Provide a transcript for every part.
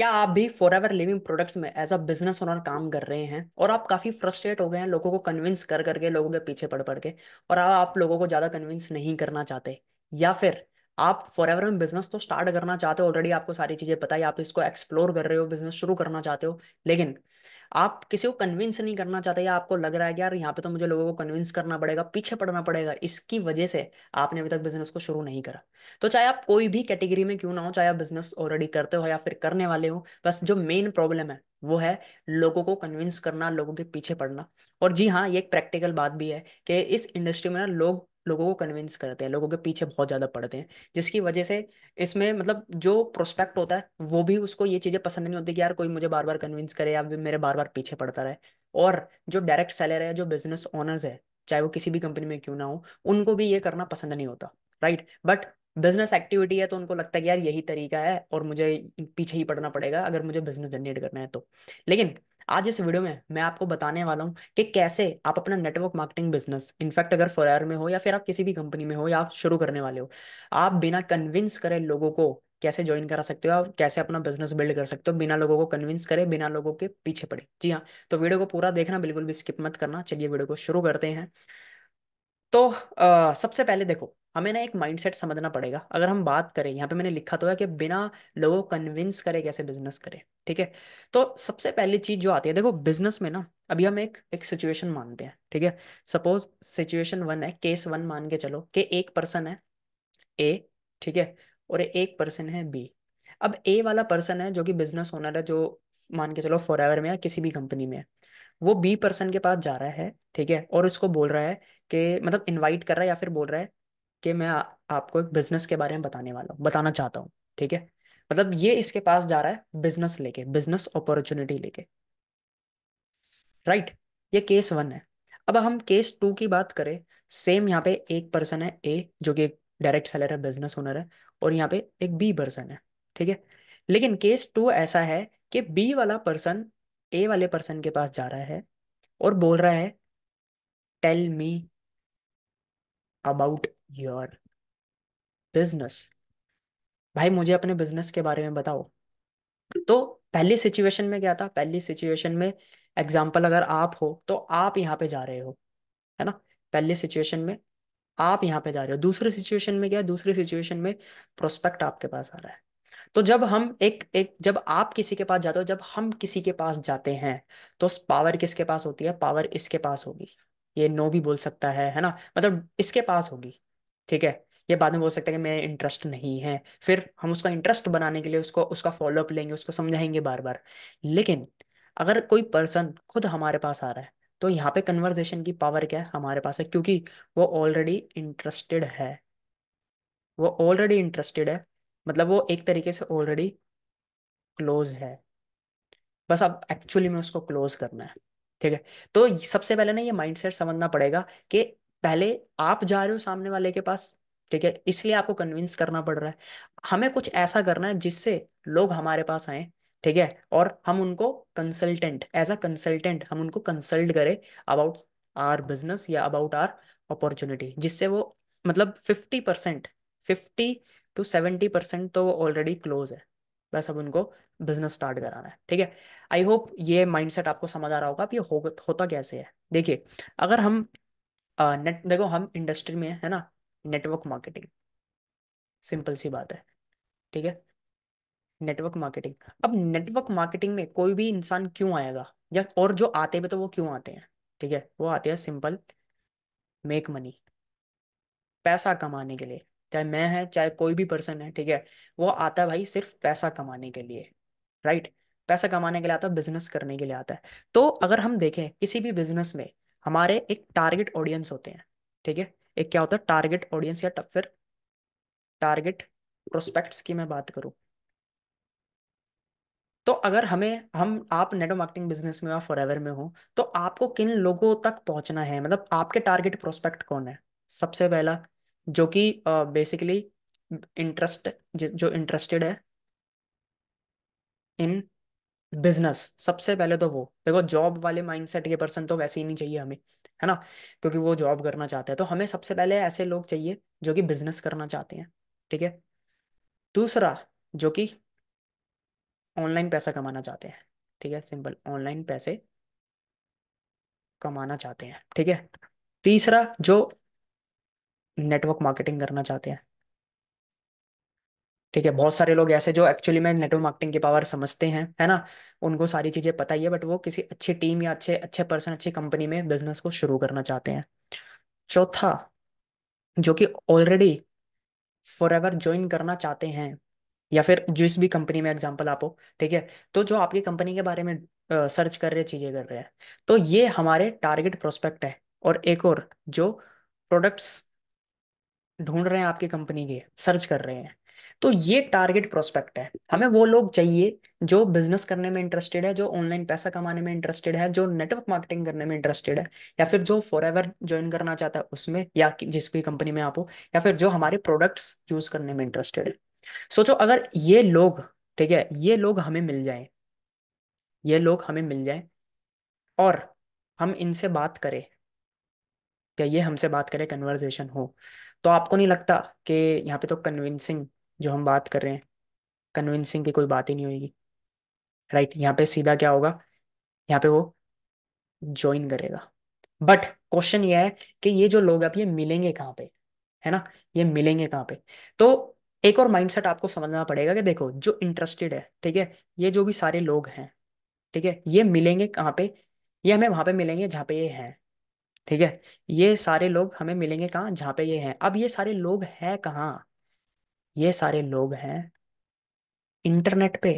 क्या आप भी फॉर एवर लिविंग प्रोडक्ट्स में एज अ बिजनेस ओनर काम कर रहे हैं और आप काफी फ्रस्ट्रेट हो गए हैं लोगों को कन्विंस कर करके, लोगों के पीछे पड़ पड़ के, और आप लोगों को ज्यादा कन्विंस नहीं करना चाहते? या फिर आप फॉर एवर में बिजनेस तो स्टार्ट करना चाहते हो, ऑलरेडी आपको सारी चीजें पता है, आप इसको एक्सप्लोर कर रहे हो, बिजनेस शुरू करना चाहते हो, लेकिन आप किसी को कन्विंस नहीं करना चाहते, या आपको लग रहा है कि यार यहाँ पे तो मुझे लोगों को कन्विंस करना पड़ेगा, पीछे पड़ना पड़ेगा, इसकी वजह से आपने अभी तक बिजनेस को शुरू नहीं करा? तो चाहे आप कोई भी कैटेगरी में क्यों ना हो, चाहे आप बिजनेस ऑलरेडी करते हो या फिर करने वाले हो, बस जो मेन प्रॉब्लम है वो है लोगों को कन्विंस करना, लोगों के पीछे पड़ना। और जी हाँ, ये एक प्रैक्टिकल बात भी है कि इस इंडस्ट्री में ना लोग लोगों को कन्विंस करते हैं, लोगों के पीछे बहुत ज्यादा पड़ते हैं, जिसकी वजह से इसमें मतलब जो प्रोस्पेक्ट होता है वो भी उसको ये चीजें पसंद नहीं होती कि यार कोई मुझे बार बार कन्विंस करे या फिर मेरे बार बार पीछे पड़ता रहे। और जो डायरेक्ट सेलर है, जो बिजनेस ओनर्स है, चाहे वो किसी भी कंपनी में क्यों ना हो, उनको भी ये करना पसंद नहीं होता। राइट, बट बिजनेस एक्टिविटी है तो उनको लगता है कि यार यही तरीका है और मुझे पीछे ही पड़ना पड़ेगा अगर मुझे बिजनेस जनरेट करना है तो। लेकिन आज इस वीडियो में मैं आपको बताने वाला हूँ कि कैसे आप अपना नेटवर्क मार्केटिंग बिजनेस, इनफैक्ट अगर फॉर में हो या फिर आप किसी भी कंपनी में हो या आप शुरू करने वाले हो, आप बिना कन्विंस करे लोगों को कैसे ज्वाइन करा सकते हो, आप कैसे अपना बिजनेस बिल्ड कर सकते हो बिना लोगों को कन्विंस करे, बिना लोगों के पीछे पड़े। जी हाँ, तो वीडियो को पूरा देखना, बिल्कुल भी स्किप मत करना। चलिए वीडियो को शुरू करते हैं। तो सबसे पहले देखो, हमें ना एक माइंडसेट समझना पड़ेगा। अगर हम बात करें, यहाँ पे मैंने लिखा तो है कि बिना लोगों को कन्विंस करे कैसे बिजनेस करें। ठीक है, तो सबसे पहली चीज जो आती है, देखो बिजनेस में ना अभी हम एक एक सिचुएशन मानते हैं। ठीक है, सपोज सिचुएशन वन है, केस वन मान के चलो कि एक पर्सन है ए, ठीक है, और एक पर्सन है बी। अब ए वाला पर्सन है जो कि बिजनेस ओनर है, जो मान के चलो फॉरएवर में या किसी भी कंपनी में है, वो बी पर्सन के पास जा रहा है, ठीक है, और उसको बोल रहा है कि मतलब इनवाइट कर रहा है या फिर बोल रहा है कि मैं आपको एक बिजनेस के बारे में बताना चाहता हूँ। ठीक है, मतलब ये इसके पास जा रहा है बिजनेस लेके, बिजनेस अपॉर्चुनिटी लेके। राइट, ये केस वन है। अब हम केस टू की बात करें, सेम यहाँ पे एक पर्सन है ए जो कि एक डायरेक्ट सेलर है, बिजनेस ओनर है, और यहाँ पे एक बी पर्सन है। ठीक है, लेकिन केस टू ऐसा है कि बी वाला पर्सन ए वाले पर्सन के पास जा रहा है और बोल रहा है, tell me about your business. भाई मुझे अपने बिजनेस के बारे में बताओ। तो पहली सिचुएशन में क्या था, पहली सिचुएशन में एग्जाम्पल अगर आप हो तो आप यहाँ पे जा रहे हो, है ना, पहली सिचुएशन में आप यहाँ पे जा रहे हो। दूसरी सिचुएशन में क्या है, दूसरी सिचुएशन में प्रोस्पेक्ट आपके पास आ रहा है। तो जब हम एक एक जब आप किसी के पास जाते हो, जब हम किसी के पास जाते हैं, तो पावर किसके पास होती है, पावर इसके पास होगी। ये नो भी बोल सकता है ना, मतलब इसके पास होगी। ठीक है, ये बाद में बोल सकता है कि मेरा इंटरेस्ट नहीं है, फिर हम उसका इंटरेस्ट बनाने के लिए उसको उसका फॉलोअप लेंगे, उसको समझाएंगे बार बार। लेकिन अगर कोई पर्सन खुद हमारे पास आ रहा है, तो यहाँ पे कन्वर्जेशन की पावर क्या है, हमारे पास है, क्योंकि वो ऑलरेडी इंटरेस्टेड है। वो ऑलरेडी इंटरेस्टेड है, मतलब वो एक तरीके से ऑलरेडी क्लोज है। बस अब एक्चुअली में उसको क्लोज करना है। ठीक है, तो सबसे पहले ना ये माइंडसेट समझना पड़ेगा कि पहले आप जा रहे हो सामने वाले के पास, ठीक है, इसलिए आपको कन्विंस करना पड़ रहा है। हमें कुछ ऐसा करना है जिससे लोग हमारे पास आए, ठीक है, और हम उनको कंसल्टेंट, एज अ कंसल्टेंट हम उनको कंसल्ट करें अबाउट आर बिजनेस या अबाउट आर अपॉर्चुनिटी, जिससे वो मतलब 50%, 50 to 70% तो वो ऑलरेडी क्लोज है। बस अब उनको बिजनेस स्टार्ट कराना है। ठीक है, आई होप ये माइंडसेट आपको समझ आ रहा होगा। अब ये होता कैसे है, देखिए, अगर हम नेट देखो, हम इंडस्ट्री में है ना, नेटवर्क मार्केटिंग, सिंपल सी बात है। ठीक है, नेटवर्क मार्केटिंग। अब नेटवर्क मार्केटिंग में कोई भी इंसान क्यों आएगा, या और जो आते भी तो वो क्यों आते हैं? ठीक है, वो आते हैं सिंपल, मेक मनी, पैसा कमाने के लिए। चाहे मैं है, चाहे कोई भी पर्सन है, ठीक है, वो आता है भाई सिर्फ पैसा कमाने के लिए। राइट, पैसा कमाने के लिए आता है, बिजनेस करने के लिए आता है। तो अगर हम देखें किसी भी बिजनेस में, हमारे एक टारगेट ऑडियंस होते हैं। ठीक है, एक क्या होता है टारगेट ऑडियंस, या फिर टारगेट प्रोस्पेक्ट्स की मैं बात करूं, तो अगर हमें हम आप नेटवर्क मार्केटिंग बिजनेस में या फॉरएवर में हो, तो आपको किन लोगों तक पहुंचना है, मतलब आपके टारगेट प्रोस्पेक्ट कौन है? सबसे पहला, जो कि बेसिकली इंटरेस्ट, जो इंटरेस्टेड है इन बिजनेस। सबसे पहले तो वो देखो, जॉब वाले माइंडसेट के पर्सन तो वैसे ही नहीं चाहिए हमें, है ना, क्योंकि वो जॉब करना चाहते हैं। तो हमें सबसे पहले ऐसे लोग चाहिए जो कि बिजनेस करना चाहते हैं। ठीक है, दूसरा, जो कि ऑनलाइन पैसा कमाना चाहते हैं। ठीक है, सिंपल, ऑनलाइन पैसे कमाना चाहते हैं। ठीक है। तीसरा, जो नेटवर्क मार्केटिंग करना चाहते हैं। ठीक है, बहुत सारे लोग ऐसे जो एक्चुअली में नेटवर्क मार्केटिंग की पावर समझते हैं, है ना, उनको सारी चीजें पता ही है, बट वो किसी अच्छी टीम या अच्छे अच्छे पर्सन, अच्छी कंपनी में बिजनेस को शुरू करना चाहते हैं। चौथा, जो कि ऑलरेडी फॉर एवर ज्वाइन करना चाहते हैं, या फिर जिस भी कंपनी में एग्जांपल आप हो। ठीक है, तो जो आपकी कंपनी के बारे में सर्च कर रहे, चीजें कर रहे हैं, तो ये हमारे टारगेट प्रोस्पेक्ट है। और एक और, जो प्रोडक्ट्स ढूंढ रहे हैं आपकी कंपनी के, सर्च कर रहे हैं, तो ये टारगेट प्रोस्पेक्ट है। हमें वो लोग चाहिए जो बिजनेस करने में इंटरेस्टेड है, जो ऑनलाइन पैसा कमाने में इंटरेस्टेड है, जो नेटवर्क मार्केटिंग करने में इंटरेस्टेड है, या फिर जो फॉर एवर ज्वाइन करना चाहता है उसमें, या जिस भी कंपनी में आप हो, या फिर जो हमारे प्रोडक्ट्स यूज करने में इंटरेस्टेड है। सोचो, अगर ये लोग, ठीक है, ये लोग हमें मिल जाएं, ये लोग हमें मिल जाएं, और हम इनसे बात करें, या ये हमसे बात करें, कन्वर्सेशन हो, तो आपको नहीं लगता कि यहाँ पे तो कन्विंसिंग, जो हम बात कर रहे हैं, कन्विंसिंग की कोई बात ही नहीं होगी। राइट, यहाँ पे सीधा क्या होगा, यहाँ पे वो ज्वाइन करेगा। बट क्वेश्चन ये है कि ये जो लोग हैं, अब ये मिलेंगे कहाँ पे, है ना, ये मिलेंगे कहाँ पे। तो एक और माइंडसेट आपको समझना पड़ेगा कि देखो, जो इंटरेस्टेड है, ठीक है, ये जो भी सारे लोग हैं, ठीक है, ये मिलेंगे कहाँ पे, ये हमें वहां पे मिलेंगे जहाँ पे ये हैं। ठीक है, ये सारे लोग हमें मिलेंगे कहाँ, जहाँ पे ये हैं। अब ये सारे लोग हैं कहाँ, ये सारे लोग हैं इंटरनेट पे।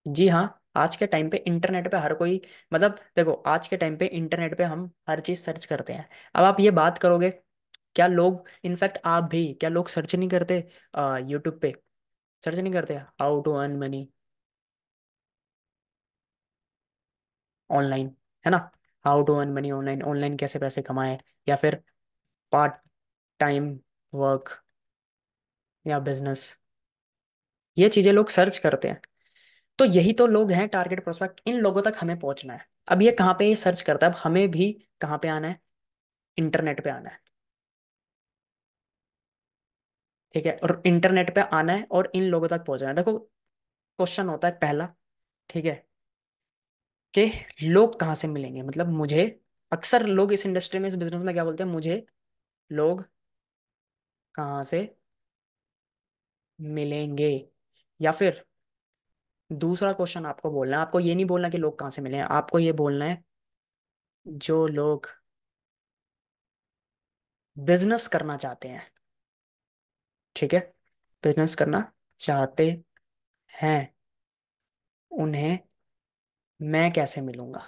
जी हाँ, आज के टाइम पे इंटरनेट पे हर कोई, मतलब देखो, आज के टाइम पे इंटरनेट पे हम हर चीज सर्च करते हैं। अब आप ये बात करोगे, क्या लोग, इनफैक्ट आप भी, क्या लोग सर्च नहीं करते यूट्यूब पे, सर्च नहीं करते how to earn money online, है ना, how to earn money online, online कैसे पैसे कमाएं, या फिर पार्ट टाइम वर्क या बिजनेस, ये चीजें लोग सर्च करते हैं। तो यही तो लोग हैं टारगेट प्रोस्पेक्ट, इन लोगों तक हमें पहुंचना है। अब ये कहाँ पे ये सर्च करता है, अब हमें भी कहाँ पे आना है, इंटरनेट पे आना है। ठीक है, और इंटरनेट पे आना है और इन लोगों तक पहुंचना है। देखो, क्वेश्चन होता है पहला, ठीक है, कि लोग कहाँ से मिलेंगे, मतलब मुझे, अक्सर लोग इस इंडस्ट्री में, इस बिजनेस में क्या बोलते हैं, मुझे लोग कहाँ से मिलेंगे। या फिर दूसरा क्वेश्चन आपको बोलना है, आपको ये नहीं बोलना कि लोग कहाँ से मिले हैं, आपको ये बोलना है जो लोग बिजनेस करना चाहते हैं। ठीक है, बिजनेस करना चाहते हैं, उन्हें मैं कैसे मिलूंगा।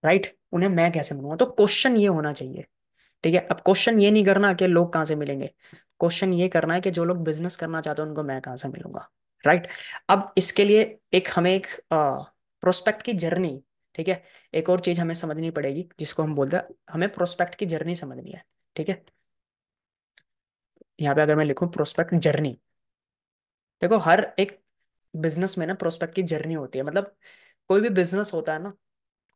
राइट, उन्हें मैं कैसे मिलूंगा, तो क्वेश्चन ये होना चाहिए। ठीक है, अब क्वेश्चन ये नहीं करना कि लोग कहाँ से मिलेंगे, क्वेश्चन ये करना है कि जो लोग बिजनेस करना चाहते हैं उनको मैं कहाँ से मिलूंगा। राइट। अब इसके लिए एक हमें एक प्रोस्पेक्ट की जर्नी, ठीक है, एक और चीज हमें समझनी पड़ेगी, जिसको हम बोलते हैं, हमें प्रोस्पेक्ट की जर्नी समझनी है। ठीक है, यहाँ पे अगर मैं लिखूं प्रोस्पेक्ट जर्नी, देखो, हर एक बिजनेस में ना प्रोस्पेक्ट की जर्नी होती है, मतलब कोई भी बिजनेस होता है ना,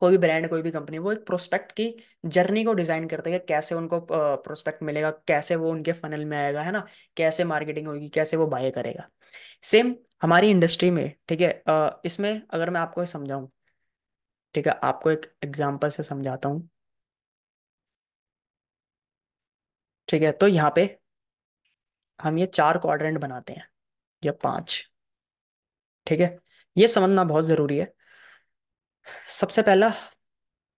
कोई भी ब्रांड, कोई भी कंपनी, वो एक प्रोस्पेक्ट की जर्नी को डिजाइन करते हैं कि कैसे उनको प्रोस्पेक्ट मिलेगा, कैसे वो उनके फनल में आएगा, है ना, कैसे मार्केटिंग होगी, कैसे वो बाय करेगा। सेम हमारी इंडस्ट्री में, ठीक है, इसमें अगर मैं आपको समझाऊं, ठीक है, आपको एक एग्जांपल से समझाता हूँ। ठीक है, तो यहाँ पे हम ये 4 क्वाड्रेंट बनाते हैं, या 5। ठीक है, ये समझना बहुत जरूरी है। सबसे पहला,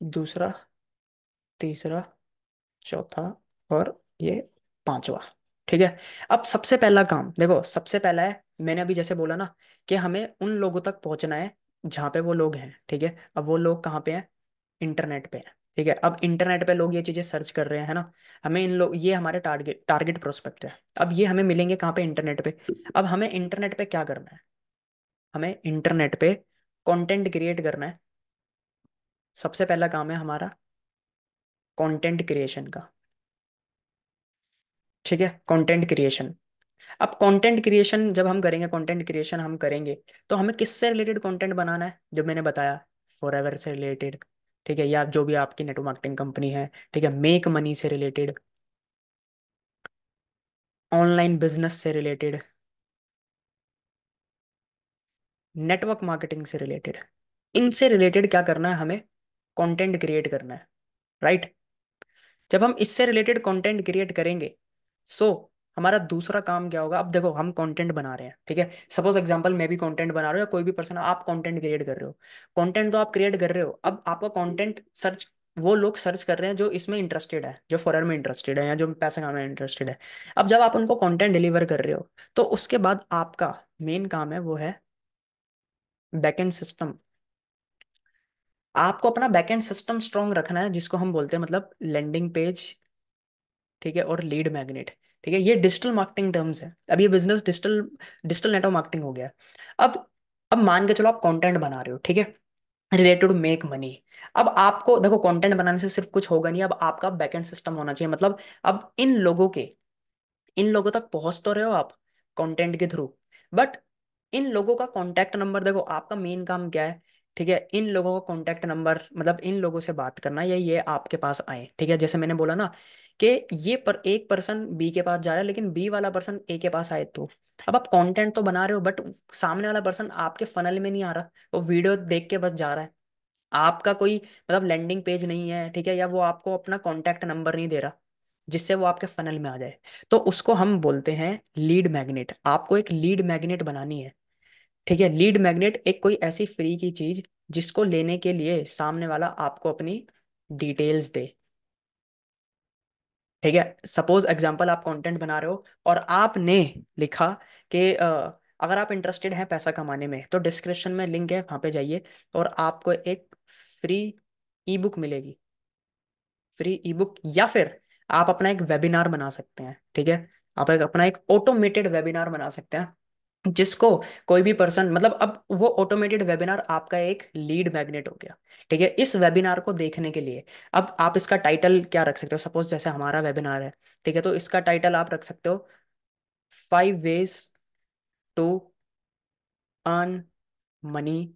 दूसरा, तीसरा, चौथा, और ये पांचवा। ठीक है, अब सबसे पहला काम देखो, सबसे पहला है, मैंने अभी जैसे बोला ना, कि हमें उन लोगों तक पहुंचना है जहाँ पे वो लोग हैं। ठीक है, अब वो लोग कहाँ पे हैं, इंटरनेट पे हैं। ठीक है, अब इंटरनेट पे लोग ये चीजें सर्च कर रहे हैं, है ना, हमें इन लोग, ये हमारे टारगेट टारगेट प्रोस्पेक्ट है। अब ये हमें मिलेंगे कहाँ पे, इंटरनेट पे। अब हमें इंटरनेट पे क्या करना है, हमें इंटरनेट पे कंटेंट क्रिएट करना है। सबसे पहला काम है हमारा कंटेंट क्रिएशन का। ठीक है, कंटेंट क्रिएशन। अब कंटेंट क्रिएशन जब हम करेंगे, कंटेंट क्रिएशन हम करेंगे, तो हमें किससे रिलेटेड कंटेंट बनाना है, जब मैंने बताया फॉरएवर से रिलेटेड, ठीक है, या जो भी आपकी नेटवर्क मार्केटिंग कंपनी है, ठीक है, मेक मनी से रिलेटेड, ऑनलाइन बिजनेस से रिलेटेड, नेटवर्क मार्केटिंग से रिलेटेड, इनसे रिलेटेड क्या करना है हमें? कंटेंट क्रिएट करना है, राइट? जब हम इससे रिलेटेड कंटेंट क्रिएट करेंगे, सो हमारा दूसरा काम क्या होगा? अब देखो, हम कंटेंट बना रहे हैं, ठीक है। सपोज एग्जांपल, मैं भी कंटेंट बना रहा हूँ या कोई भी पर्सन, आप कंटेंट क्रिएट कर रहे हो। कंटेंट तो आप क्रिएट कर रहे हो, अब आपका कंटेंट सर्च, वो लोग सर्च कर रहे हैं जो इसमें इंटरेस्टेड है, जो फॉरेन में इंटरेस्टेड है या जो पैसा कमाने में इंटरेस्टेड है। अब जब आप उनको कंटेंट डिलीवर कर रहे हो, तो उसके बाद आपका मेन काम है, वो है बैकएंड सिस्टम। आपको अपना बैकएंड सिस्टम स्ट्रांग रखना है, जिसको हम बोलते हैं मतलब लैंडिंग पेज, ठीक है, और लीड मैग्नेट। ठीक है, ये डिजिटल मार्केटिंग टर्म्स है। अब ये business digital digital network marketing हो गया है। अब अब मान के चलो आप कंटेंट बना रहे हो, ठीक है, रिलेटेड टू मेक मनी। अब आपको देखो, कंटेंट बनाने से सिर्फ कुछ होगा नहीं, अब आपका बैकएंड सिस्टम होना चाहिए। मतलब अब इन लोगों तक पहुंच तो रहे हो आप कंटेंट के थ्रू, बट इन लोगों का कांटेक्ट नंबर, देखो आपका मेन काम क्या है, ठीक है, इन लोगों का कांटेक्ट नंबर, मतलब इन लोगों से बात करना, या ये आपके पास आए, ठीक है। जैसे मैंने बोला ना कि ये पर एक पर्सन बी के पास जा रहा है, लेकिन बी वाला पर्सन ए के पास आए, तो अब आप कंटेंट तो बना रहे हो, बट सामने वाला पर्सन आपके फनल में नहीं आ रहा, वो वीडियो देख के बस जा रहा है। आपका कोई मतलब लैंडिंग पेज नहीं है, ठीक है, या वो आपको अपना कांटेक्ट नंबर नहीं दे रहा जिससे वो आपके फनल में आ जाए, तो उसको हम बोलते हैं लीड मैग्नेट। आपको एक लीड मैग्नेट बनानी है, ठीक है। लीड मैग्नेट एक कोई ऐसी फ्री की चीज जिसको लेने के लिए सामने वाला आपको अपनी डिटेल्स दे, ठीक है। सपोज एग्जांपल, आप कंटेंट बना रहे हो और आपने लिखा कि अगर आप इंटरेस्टेड हैं पैसा कमाने में, तो डिस्क्रिप्शन में लिंक है, वहां पे जाइए और आपको एक फ्री ई बुक मिलेगी, फ्री ई बुक। या फिर आप अपना एक वेबिनार बना सकते हैं, ठीक है, आप अपना एक ऑटोमेटेड वेबिनार बना सकते हैं, जिसको कोई भी पर्सन, मतलब अब वो ऑटोमेटेड वेबिनार आपका एक लीड मैग्नेट हो गया, ठीक है। इस वेबिनार को देखने के लिए अब आप इसका टाइटल क्या रख सकते हो? सपोज जैसे हमारा वेबिनार है, ठीक है, तो इसका टाइटल आप रख सकते हो, 5 ways to earn money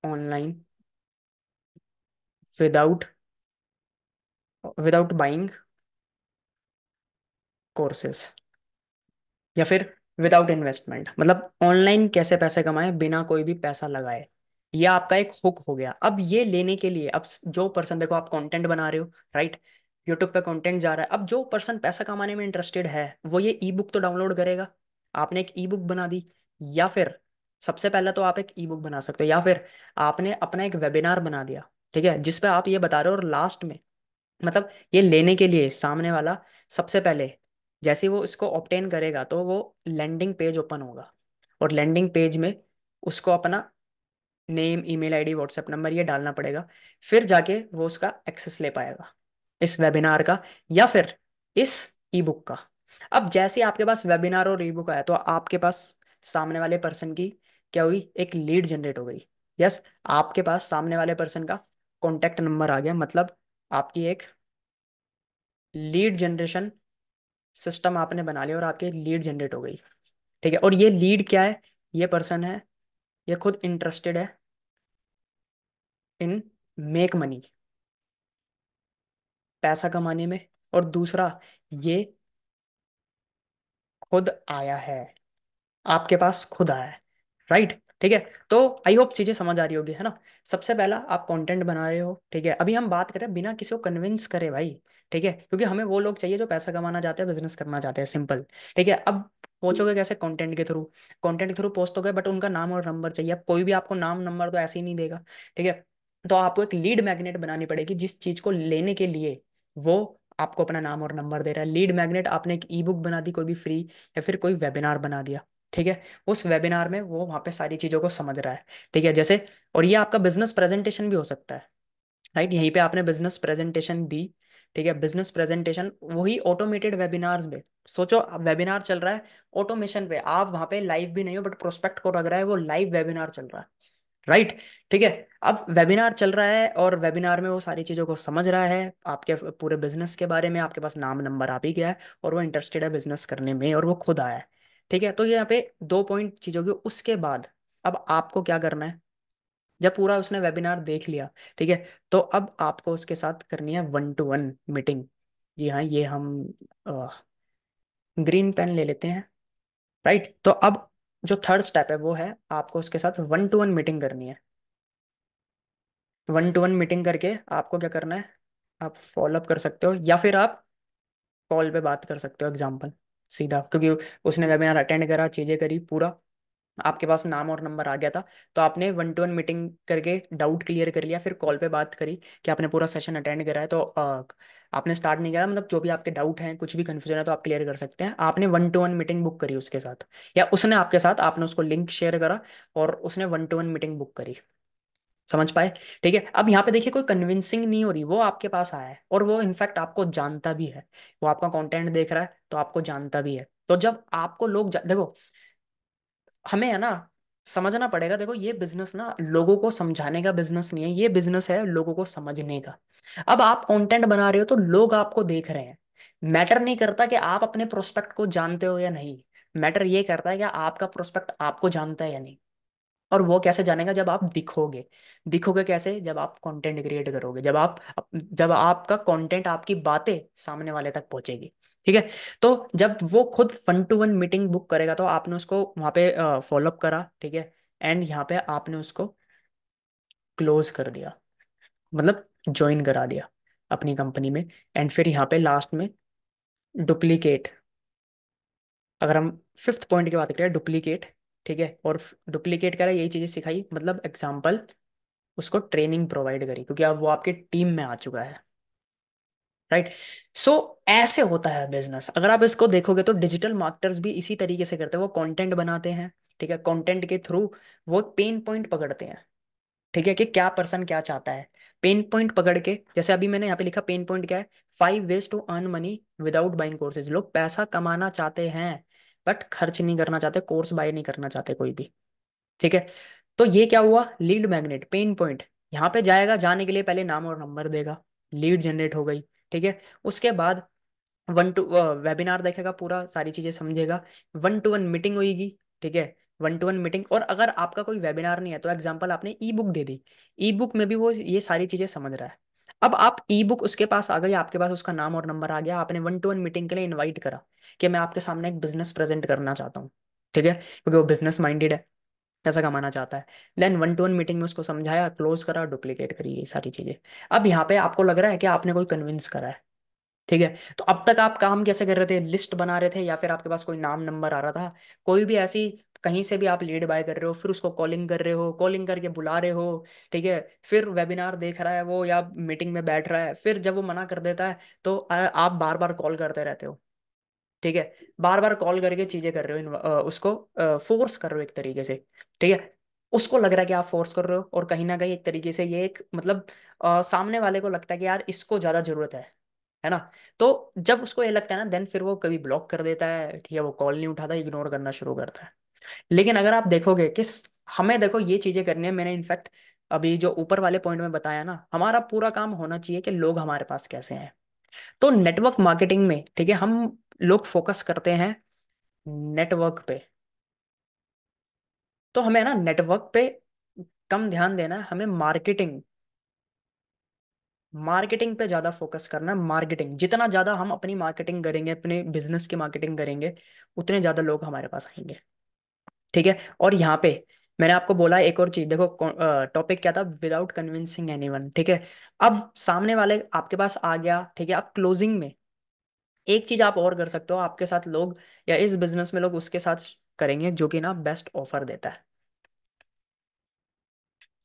online without without buying courses, या फिर विदाउट इन्वेस्टमेंट, मतलब ऑनलाइन कैसे पैसे कमाए बिना कोई भी पैसा लगाए। ये आपका एक हुक हो गया। अब ये लेने के लिए, अब जो पर्सन, देखो आप कंटेंट बना रहे हो, राइट, यूट्यूब पे कंटेंट जा रहा है, अब जो पर्सन पैसा कमाने में इंटरेस्टेड है, वो ये ई बुक तो डाउनलोड करेगा। आपने एक ई बुक बना दी, या फिर सबसे पहले तो आप एक ई बुक बना सकते हो, या फिर आपने अपना एक वेबिनार बना दिया, ठीक है, जिसपे आप ये बता रहे हो, और लास्ट में मतलब ये लेने के लिए सामने वाला सबसे पहले, जैसे ही वो इसको ऑब्टेन करेगा, तो वो लैंडिंग पेज ओपन होगा, और लैंडिंग पेज में उसको अपना name, email ID, WhatsApp number ये डालना पड़ेगा। फिर जाके वो उसका एक्सेस ले पाएगा, इस वेबिनार का या फिर इस ई बुक का। अब जैसे ही आपके पास वेबिनार और ई बुक आया, तो आपके पास सामने वाले पर्सन की क्या हुई? एक लीड जनरेट हो गई। यस, आपके पास सामने वाले पर्सन का कॉन्टेक्ट नंबर आ गया, मतलब आपकी एक लीड जनरेशन सिस्टम आपने बना लिया, और आपकी एक लीड जनरेट हो गई, ठीक है। और ये लीड क्या है? ये पर्सन है, ये खुद इंटरेस्टेड है इन मेक मनी, पैसा कमाने में। और दूसरा, ये खुद आया है, आपके पास खुद आया है, राइट, ठीक है। तो आई होप चीजें समझ आ रही होगी, है ना। सबसे पहला, आप कंटेंट बना रहे हो, ठीक है, अभी हम बात करें बिना किसी को कन्विंस करे भाई, ठीक है, क्योंकि हमें वो लोग चाहिए जो पैसा कमाना चाहते हैं, बिजनेस करना चाहते हैं, सिंपल, ठीक है। अब पहुंचोगे कैसे? कंटेंट के थ्रू। कंटेंट के थ्रू पहुंच तो गए, बट उनका नाम और नंबर चाहिए। अब कोई भी आपको नाम नंबर तो ऐसे ही नहीं देगा, ठीक है। तो आपको एक लीड मैग्नेट बनानी पड़ेगी, जिस चीज को लेने के लिए वो आपको अपना नाम और नंबर दे रहा है। लीड मैग्नेट, आपने एक ई बुक बना दी कोई भी फ्री, या फिर कोई वेबिनार बना दिया, ठीक है। उस वेबिनार में वो वहाँ पे सारी चीज़ों को समझ रहा है, ठीक है, जैसे। और ये आपका बिजनेस प्रेजेंटेशन भी हो सकता है, राइट, यहीं पे आपने बिजनेस प्रेजेंटेशन दी, ठीक है। बिजनेस प्रेजेंटेशन वही ऑटोमेटेड वेबिनार्स में, सोचो वेबिनार चल रहा है ऑटोमेशन पे, आप वहाँ पे लाइव भी नहीं हो, बट प्रोस्पेक्ट को लग रहा है वो लाइव वेबिनार चल रहा है, राइट, ठीक है। अब वेबिनार चल रहा है, और वेबिनार में वो सारी चीज़ों को समझ रहा है, आपके पूरे बिजनेस के बारे में, आपके पास नाम नंबर आ भी गया है, और वो इंटरेस्टेड है बिजनेस करने में, और वो खुद आया है, ठीक है। तो ये यहाँ पे 2 पॉइंट चीज़ों के। उसके बाद अब आपको क्या करना है? जब पूरा उसने वेबिनार देख लिया, ठीक है, तो अब आपको उसके साथ करनी है 1-to-1 मीटिंग। जी हाँ, ये हम ग्रीन पेन ले लेते हैं। राइट, तो अब जो थर्ड स्टेप है वो है आपको उसके साथ वन टू वन मीटिंग करनी है। वन टू वन मीटिंग करके आपको क्या करना है, आप फॉलोअप कर सकते हो या फिर आप कॉल पे बात कर सकते हो, एग्जाम्पल सीधा, क्योंकि उसने वेबिनार अटेंड करा, चीजें करी, पूरा आपके पास नाम और नंबर आ गया था, तो आपने वन टू वन मीटिंग करके डाउट क्लियर कर लिया, फिर कॉल पे बात करी कि आपने पूरा सेशन अटेंड करा है, तो आपने स्टार्ट नहीं करा, मतलब जो भी आपके डाउट हैं, कुछ भी कंफ्यूजन है तो आप क्लियर कर सकते हैं। आपने one to one meeting book करी उसके साथ, या उसने आपके साथ, आपने उसको लिंक शेयर करा और उसने one to one meeting book करी। समझ पाए? ठीक है, अब यहाँ पे देखिए कोई कन्विंसिंग नहीं हो रही, वो आपके पास आया है और वो इनफैक्ट आपको जानता भी है, वो आपका कंटेंट देख रहा है तो आपको जानता भी है। तो जब आपको लोग देखो, हमें है ना समझना पड़ेगा, देखो ये बिजनेस ना लोगों को समझाने का बिजनेस नहीं है, ये बिजनेस है लोगों को समझने का। अब आप कंटेंट बना रहे हो तो लोग आपको देख रहे हैं। मैटर नहीं करता कि आप अपने प्रोस्पेक्ट को जानते हो या नहीं, मैटर ये करता है कि आपका प्रोस्पेक्ट आपको जानता है या नहीं। और वो कैसे जानेगा, जब आप दिखोगे। दिखोगे कैसे, जब आप कंटेंट क्रिएट करोगे, जब आपका कंटेंट, आपकी बातें सामने वाले तक पहुंचेगी। ठीक है, तो जब वो खुद one to one meeting book करेगा तो आपने उसको वहां पे फॉलोअप करा, ठीक है, एंड यहाँ पे आपने उसको क्लोज कर दिया, मतलब ज्वाइन करा दिया अपनी कंपनी में। एंड फिर यहाँ पे लास्ट में डुप्लीकेट, अगर हम फिफ्थ पॉइंट की बात करें, डुप्लीकेट। ठीक है, और डुप्लीकेट करा, यही चीजें सिखाई, मतलब एग्जाम्पल उसको ट्रेनिंग प्रोवाइड करी, क्योंकि अब वो आपके टीम में आ चुका है। राइट, सो ऐसे होता है बिजनेस। अगर आप इसको देखोगे तो डिजिटल मार्केटर्स भी इसी तरीके से करते हैं, वो कंटेंट बनाते हैं। ठीक है, कंटेंट के थ्रू वो पेन पॉइंट पकड़ते हैं। ठीक है, कि क्या पर्सन क्या चाहता है, पेन पॉइंट पकड़ के, जैसे अभी मैंने यहाँ पे लिखा पेन पॉइंट क्या है, 5 ways to earn money without buying courses. लोग पैसा कमाना चाहते हैं बट खर्च नहीं करना चाहते, कोर्स बाय नहीं करना चाहते कोई भी। ठीक है, तो ये क्या हुआ, लीड मैग्नेट, पेन पॉइंट। यहाँ पे जाएगा, जाने के लिए पहले नाम और नंबर देगा, लीड जनरेट हो गई। ठीक है, उसके बाद वन टू वेबिनार देखेगा, पूरा सारी चीजें समझेगा, वन टू वन मीटिंग होगी। ठीक है, वन टू वन मीटिंग, और अगर आपका कोई वेबिनार नहीं है तो एग्जांपल आपने ई बुक दे दी, ई बुक में भी वो ये सारी चीजें समझ रहा है। अब आप ई बुक उसके पास आ गई, आपके पास उसका नाम और नंबर आ गया, आपने वन टू वन मीटिंग के लिए इन्वाइट करा कि मैं आपके सामने एक बिजनेस प्रेजेंट करना चाहता हूँ। ठीक है, क्योंकि वो बिजनेस माइंडेड है, पैसा कमाना चाहता है। Then one to one meeting में उसको समझाया, क्लोज करा, डुप्लीकेट करी, ये सारी चीजें। अब यहाँ पे आपको लग रहा है कि आपने कोई कन्विंस करा है। ठीक है, तो अब तक आप काम कैसे कर रहे थे, लिस्ट बना रहे थे या फिर आपके पास कोई नाम नंबर आ रहा था, कोई भी ऐसी, कहीं से भी आप लीड बाय कर रहे हो, फिर उसको कॉलिंग कर रहे हो, कॉलिंग करके बुला रहे हो। ठीक है, फिर वेबिनार देख रहा है वो या मीटिंग में बैठ रहा है, फिर जब वो मना कर देता है तो आप बार बार कॉल करते रहते हो। ठीक है, बार बार कॉल करके चीजें कर रहे हो, उसको फोर्स कर रहे हो एक तरीके से। ठीक है, उसको लग रहा है कि आप फोर्स कर रहे हो, और कहीं ना कहीं एक तरीके से ये एक मतलब सामने वाले को लगता है कि यार इसको ज्यादा जरूरत है ना। तो जब उसको ये लगता है ना, देन फिर वो कभी ब्लॉक कर देता है, ठीक है, वो कॉल नहीं उठाता, इग्नोर करना शुरू करता है। लेकिन अगर आप देखोगे कि हमें देखो ये चीजें करनी है, मैंने इनफैक्ट अभी जो ऊपर वाले पॉइंट में बताया ना, हमारा पूरा काम होना चाहिए कि लोग हमारे पास कैसे हैं। तो नेटवर्क मार्केटिंग में, ठीक है, हम लोग फोकस करते हैं नेटवर्क पे, तो हमें ना नेटवर्क पे कम ध्यान देना है, हमें मार्केटिंग, मार्केटिंग पे ज्यादा फोकस करना है। मार्केटिंग जितना ज्यादा हम अपनी मार्केटिंग करेंगे, अपने बिजनेस की मार्केटिंग करेंगे, उतने ज्यादा लोग हमारे पास आएंगे। ठीक है, और यहाँ पे मैंने आपको बोला एक और चीज, देखो टॉपिक क्या था, विदाउट कन्विंसिंग एनीवन। ठीक है, अब सामने वाले आपके पास आ गया, ठीक है, अब क्लोजिंग में एक चीज आप और कर सकते हो, आपके साथ लोग, या इस बिजनेस में लोग उसके साथ करेंगे जो कि ना बेस्ट ऑफर देता है।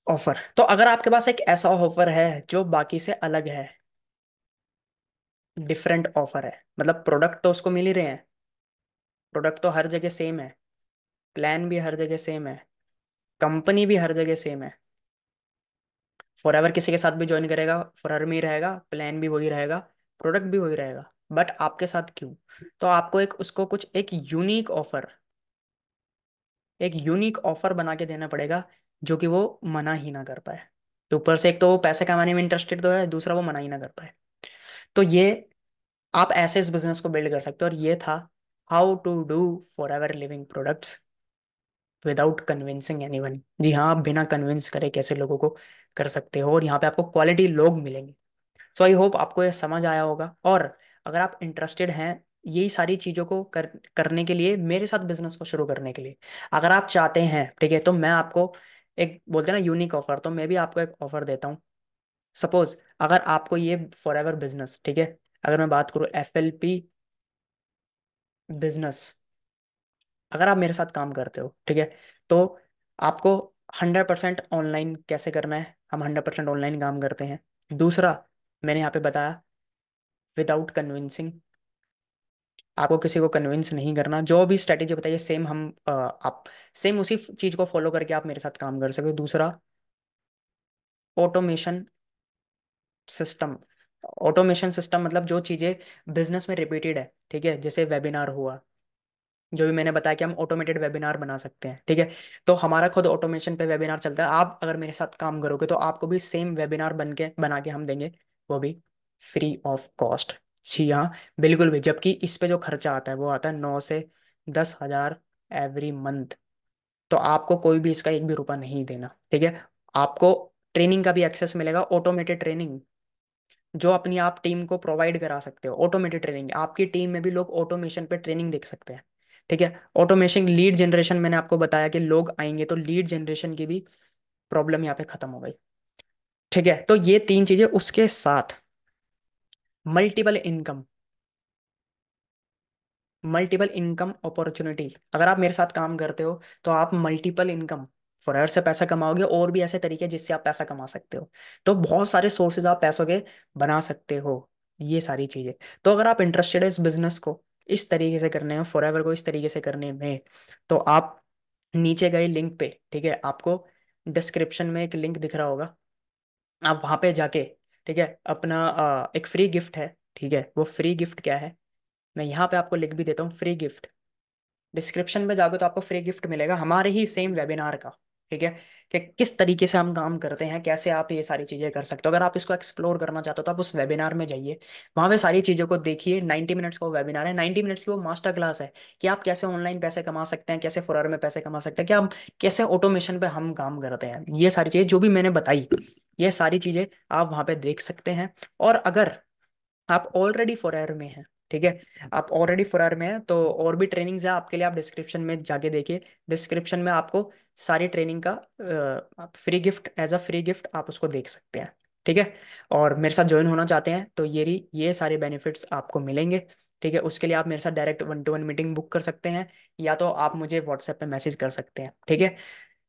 ऑफर, तो अगर आपके पास एक ऐसा ऑफर है जो बाकी से अलग है, डिफरेंट ऑफर है, मतलब प्रोडक्ट तो उसको मिल ही रहे हैं, प्रोडक्ट तो हर जगह सेम है, प्लान भी हर जगह सेम है, कंपनी भी हर जगह सेम है, फॉरएवर किसी के साथ भी ज्वाइन करेगा फॉरएवर में ही रहेगा, प्लान भी वही रहेगा, प्रोडक्ट भी वही रहेगा, बट आपके साथ क्यों? तो आपको एक उसको कुछ एक यूनिक ऑफर बना के देना पड़ेगा, जो कि वो मना ही ना कर पाए। तो ऊपर से एक तो वो पैसे कमाने में इंटरेस्टेड तो है, दूसरा वो मना ही ना कर पाए। तो ये आप ऐसे इस बिजनेस को बिल्ड कर सकते हो, और ये था how to do Forever Living products without convincing anyone. जी हाँ, आप बिना कन्विंस करे कैसे लोगों को कर सकते हो, और यहाँ पे आपको क्वालिटी लोग मिलेंगे। सो आई होप आपको ये समझ आया होगा, और अगर आप इंटरेस्टेड हैं यही सारी चीज़ों को करने के लिए, मेरे साथ बिजनेस को शुरू करने के लिए, अगर आप चाहते हैं, ठीक है, तो मैं आपको एक बोलते हैं ना यूनिक ऑफर, तो मैं भी आपको एक ऑफर देता हूँ। सपोज अगर आपको ये फॉर एवर बिजनेस, ठीक है, अगर मैं बात करूँ FLP बिजनेस, अगर आप मेरे साथ काम करते हो, ठीक है, तो आपको 100% ऑनलाइन कैसे करना है, हम 100% ऑनलाइन काम करते हैं। दूसरा, मैंने यहाँ पे बताया विदाउट कन्विंसिंग, आपको किसी को कन्विंस नहीं करना, जो भी स्ट्रेटेजी बताइए सेम हम आप सेम उसी चीज को फॉलो करके आप मेरे साथ काम कर सके। दूसरा, ऑटोमेशन सिस्टम। ऑटोमेशन सिस्टम मतलब जो चीजें बिजनेस में रिपीटेड है, ठीक है, जैसे वेबिनार हुआ, जो भी मैंने बताया कि हम ऑटोमेटेड वेबिनार बना सकते हैं, ठीक है, तो हमारा खुद ऑटोमेशन पे वेबिनार चलता है। आप अगर मेरे साथ काम करोगे तो आपको भी सेम वेबिनार बना के हम देंगे, वो भी फ्री ऑफ कॉस्ट। जी हाँ, बिल्कुल भी। जबकि इस पे जो खर्चा आता है वो आता है 9 से 10 हज़ार एवरी मंथ। तो आपको कोई भी इसका एक भी रुपया नहीं देना, ठीक है। आपको ट्रेनिंग का भी एक्सेस मिलेगा, ऑटोमेटेड ट्रेनिंग, जो अपनी आप टीम को प्रोवाइड करा सकते हो। ऑटोमेटेड ट्रेनिंग, आपकी टीम में भी लोग ऑटोमेशन पे ट्रेनिंग देख सकते हैं, ठीक है। ऑटोमेशन, लीड जनरेशन, मैंने आपको बताया कि लोग आएंगे तो लीड जनरेशन की भी प्रॉब्लम यहाँ पे खत्म हो गई, ठीक है। तो ये तीन चीजें, उसके साथ multiple income, multiple income opportunity. अगर आप मेरे साथ काम करते हो तो आप मल्टीपल इनकम फॉरेवर से पैसा कमाओगे, और भी ऐसे तरीके जिससे आप पैसा कमा सकते हो। तो बहुत सारे सोर्सेज आप पैसों के बना सकते हो, ये सारी चीजें। तो अगर आप इंटरेस्टेड है इस बिजनेस को इस तरीके से करने में, फॉरेवर को इस तरीके से करने में, तो आप नीचे गए लिंक पे, ठीक है, आपको डिस्क्रिप्शन में एक लिंक दिख रहा होगा, आप वहां पे जाके, ठीक है, अपना एक फ्री गिफ्ट है, ठीक है, वो फ्री गिफ्ट क्या है, मैं यहाँ पे आपको लिख भी देता हूँ। फ्री गिफ्ट, डिस्क्रिप्शन में जाओगे तो आपको फ्री गिफ्ट मिलेगा हमारे ही सेम वेबिनार का, ठीक है, कि किस तरीके से हम काम करते हैं, कैसे आप ये सारी चीजें कर सकते हो। अगर आप इसको एक्सप्लोर करना चाहते हो तो आप उस वेबिनार में जाइए, वहां पे सारी चीजों को देखिए। 90 मिनट्स का वो वेबिनार है, 90 मिनट्स की वो मास्टर क्लास है कि आप कैसे ऑनलाइन पैसे कमा सकते हैं, कैसे फॉरवर में पैसे कमा सकते हैं, क्या हम कैसे ऑटोमेशन पे हम काम करते हैं। ये सारी चीजें जो भी मैंने बताई, ये सारी चीजें आप वहां पे देख सकते हैं। और अगर आप ऑलरेडी फॉरएवर में हैं, ठीक है, आप ऑलरेडी फॉरएवर में हैं, तो और भी ट्रेनिंग्स है आपके लिए, आप डिस्क्रिप्शन में जाके देखिए। डिस्क्रिप्शन में आपको सारी ट्रेनिंग का free gift, as a free gift आप उसको देख सकते हैं, ठीक है। और मेरे साथ ज्वाइन होना चाहते हैं तो ये सारे बेनिफिट्स आपको मिलेंगे, ठीक है। उसके लिए आप मेरे साथ डायरेक्ट 1-to-1 मीटिंग बुक कर सकते हैं, या तो आप मुझे व्हाट्सएप पे मैसेज कर सकते हैं, ठीक है।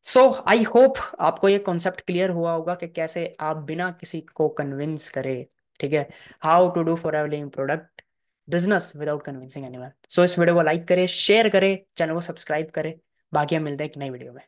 सो आई होप आपको ये कॉन्सेप्ट क्लियर हुआ होगा कि कैसे आप बिना किसी को कन्विंस करे, ठीक है, हाउ टू डू फॉर एवरिंग product business without convincing anyone. So इस वीडियो को लाइक करें, शेयर करें, चैनल को सब्सक्राइब करें। बाकी हम मिलते हैं एक नई वीडियो में।